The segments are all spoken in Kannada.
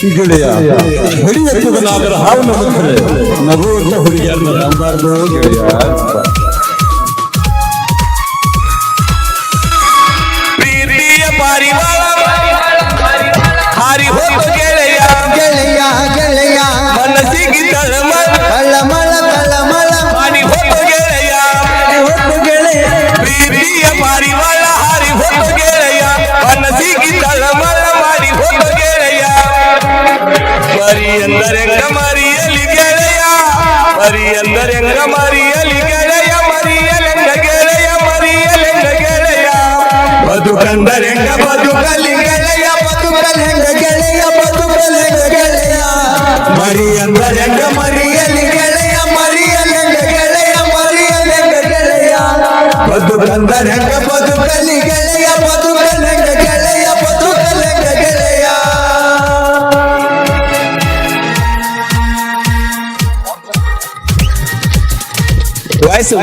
ಗೆಳೆಯ ಹಿಡಿಯಲಾಗರ ಹಾವು ನಗುತ್ತದೆ ನಗುವಂತ ಹುಡುಗಿಯರನ್ನ ನಂಬಾರ್ದು ಗೆಳೆಯ. ಪ್ರೀತಿಯ ಪಾರಿವಾಳ ಹಾರಿ ಹೋದ ಗೆಳೆಯ ಗೆಳೆಯ ಗೆಳೆಯ ಮನಸ್ಸಿಗೆ ತಳಮಳ ತಳಮಳ ತಳಮಳ ಹಾರಿ ಹೋದ ಗೆಳೆಯ ಹೊತ್ತು ಗೆಳೆಯ ಪ್ರೀತಿಯ ಪಾರಿವಾಳ ಹಾರಿ ಹೋದ ಗೆಳೆಯ ಮನಸ್ಸಿಗೆ ತಳಮಳ ಮಾಡಿ ಹೋದ ಗೆಳೆಯ. ಮರಿ ಎಂದರೆಂಗ ಮರಿಯಲಿ ಗೆಳೆಯ ಮರಿ ಎಂದರೆಂಗ ಮರಿಯಲಿ ಗೆಳೆಯ ಮರಿಯಲೆಂಗ ಗೆಳೆಯ ಮರಿಯಲೆಂಗ ಗೆಳೆಯ ಬದುಕಂದರೆಂಗ ಬದುಕಲಿ ಗೆಳೆಯ ಬದುಕಲೆಂಗ ಗೆಳೆಯ ಬದುಕಲೆಂಗ ಗೆಳೆಯ ಮರಿ ಎಂದರೆಂಗ ಮರಿಯಲಿ ಗೆಳೆಯ ಮರಿಯಲೆಂಗ ಗೆಳೆಯ ಮರಿಯಲೆಂಗ ಗೆಳೆಯ ಬದುಕಂದರೆಂಗ ಬದುಕಲಿ ಗೆಳೆಯ ಬದುಕಲೆಂಗ ಗೆಳೆಯ ಬದುಕಲೆಂಗ ಗೆಳೆಯ. ವಯಸ್ಸು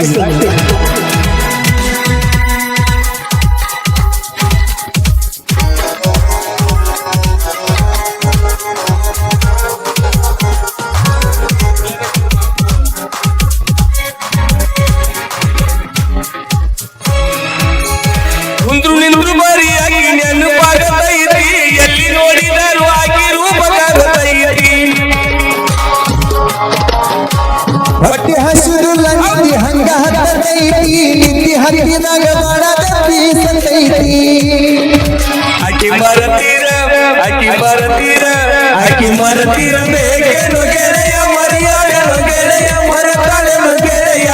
ಕುಂದ್ರು ನಿಂದ್ರು ಬರಿಯಾಗಿ ನೆನಪಾಗತೈತಿ ಎಲ್ಲಿ ನೋಡಿದರೂ ಆಗಿ ರೂಪಕಾಗತೈತಿ. ಹೊಟ್ಟೆ ಹಸಿರು ಲಂಗಿ ಹಂಗ ಹತ್ತೈತಿ ನಿಂತಿ ಹತ್ತಿದಾಗ ಮಾಡದ ಬೀಸತೈತಿ. ಆಕಿ ಮರತೀರ ಆಕಿ ಮರತೀರ ಆಕಿ ಮರತೀರ ಬೇಕೇನು ಗೆಳೆಯ ಮರಿಯಾಳೆನು ಗೆಳೆಯ ಮರತಾಳೆನು ಗೆಳೆಯ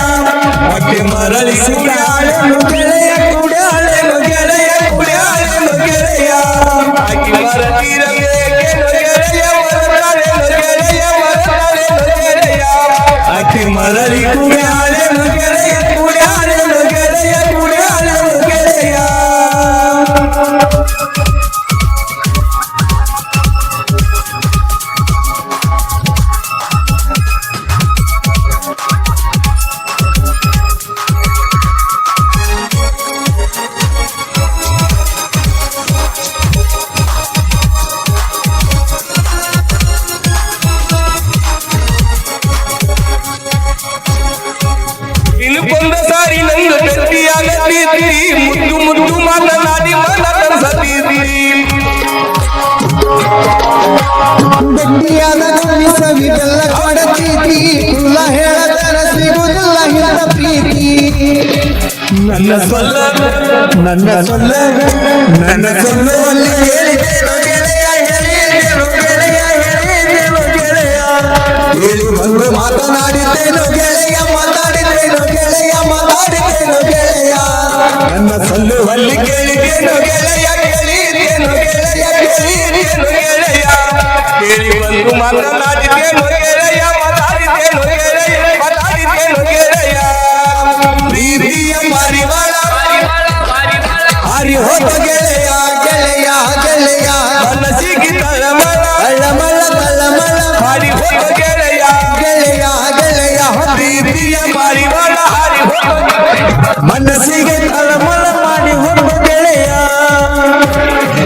ಆಕಿ ಮರಳಿ ಕುಡ್ಯಾಳೆನು ಗೆಳೆಯ ಕುಡ್ಯಾಳೆನು ಗೆಳೆಯ ಕುಡ್ಯಾಳೆನು ಗೆಳೆಯ ಆಕಿ ಮರತೀರ ಬೇಕೇನು ಗೆಳೆಯ ಮರತಾಳೆನು ಗೆಳೆಯ ಮರತಾಳೆನು ಗೆಳೆಯ ಆಕಿ ಮರಳಿ ಕುಡ್ಯಾಳೆನು ಗೆಳೆಯ ಕುಡ್ಯಾಳೆನು ಗೆಳೆಯ ಕುಡ್ಯಾಳೆನು ಗೆಳೆಯ. ಇನ್ನೊಂದು ಸಾರಿ ನಂದು ಭೇಟಿಯಾಗತ್ತೀರಿ ಮುದ್ದು ಮುದ್ದು ಮಾತನಾಡಿ ಮನ ತರಿಸತ್ತೀರಿ. ಗಟ್ಟಿಯಾದ ಸವಿದೆಲ್ಲ ಕೊಡತೀತಿ ಕುಲ್ಲ ಹೇಳದರ ಸಿಗುದಿಲ್ಲ ಇಂಥ ಪ್ರೀತಿ. ನನ್ನ ಸೊಲ್ಲ ನನ್ನ ಸೊಲ್ಲ ನನ್ನ ಸೊಲ್ಲಲ್ಲಿ ಹೇಳಿದ್ದೇನು ಗೆಳೆಯ ಹೇಳಿದ್ದೇನು ಗೆಳೆಯ ಹೇಳಿದ್ದೇನು ಗೆಳೆಯ ಹೇಳಿ ಬಂದು ಮಾತನಾಡಿದ್ದೇನು ಗೆಳೆಯ ಮಾತಾಡಿದ್ದೇನು ಗೆಳೆಯ ಮಾತಾಡಿದ್ದೇನು ಗೆಳೆಯ ನನ್ನ ಸಲ್ಲುವಲ್ಲಿ ಕೇಳಿದ್ದೇನು ಗೆಳೆಯ ಕೇಳಿದ್ದೇನು ಗೆಳೆಯ ಕೇಳಿದ್ದೇನು ಗೆಳೆಯ ಹೇಳಿ ಬಂದು ಮಾತನಾಡಿದ್ದೇನು ಗೆಳೆಯ ಮಾತಾಡಿದ್ದೇನು ಗೆಳೆಯ ಮಾತಾಡಿದ್ದೇನು ಗೆಳೆಯ. ಪ್ರೀತಿಯ ಪಾರಿವಾಳ ಹಾರಿ ಹೋದ ಗೆಳೆಯ ಗೆಳೆಯ ಗೆಳೆಯ ಮನಸ್ಸಿಗೆ ತಳಮಳ ತಳಮಳ ತಳಮಳ ಹಾರಿ ಹೋದ ಗೆಳೆಯ ಗೆಳೆಯ ಗೆಳೆಯ ಪ್ರೀತಿಯ ಪಾರಿವಾಳ ಹಾರಿ ಹೋದ ಮನಸ್ಸಿಗೆ ತಳಮಳ ಮಾಡಿ ಹೊಂದ ಗೆಳೆಯ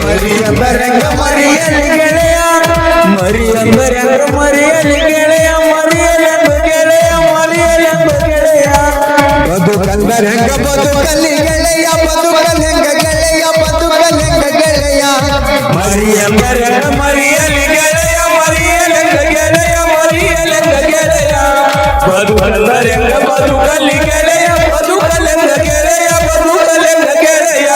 ಮರಿಯಂಬರಂಗ ಮರಿಯಲಿ ಗೆಳೆಯ ಮರಿಯಂಬರಂಗ ಮರಿಯಲಿ ಗೆಳೆಯ ಮರಿಯಲೆಂಬ ಗೆಳೆಯ ಮರಿಯಲೆಂಬ ಗೆಳೆಯ ಬದುಕಂದರೆಂಗ ಬದುಕಲಿ ಗೆಳೆಯ ಬದುಕಲೆಂಗ ಗೆಳೆಯ ಬದುಕಲೆಂಗ ಗೆಳೆಯ ಮರಿಯಂಬರೆಂಗ ಮರಿಯಲಿ ಗೆಳೆಯ ಮರಿಯಲೆಂಗ ಗೆಳೆಯ ಮರಿಯಲೆಂಗ ಗೆಳೆಯ ಬದುಕಂದರೆಂಗ ಬದುಕಲಿ ಗೆಳೆಯ ಬದುಕಲೆಂಗ ಗೆಳೆಯ ಬದುಕಲೆಂಗ ಗೆಳೆಯ.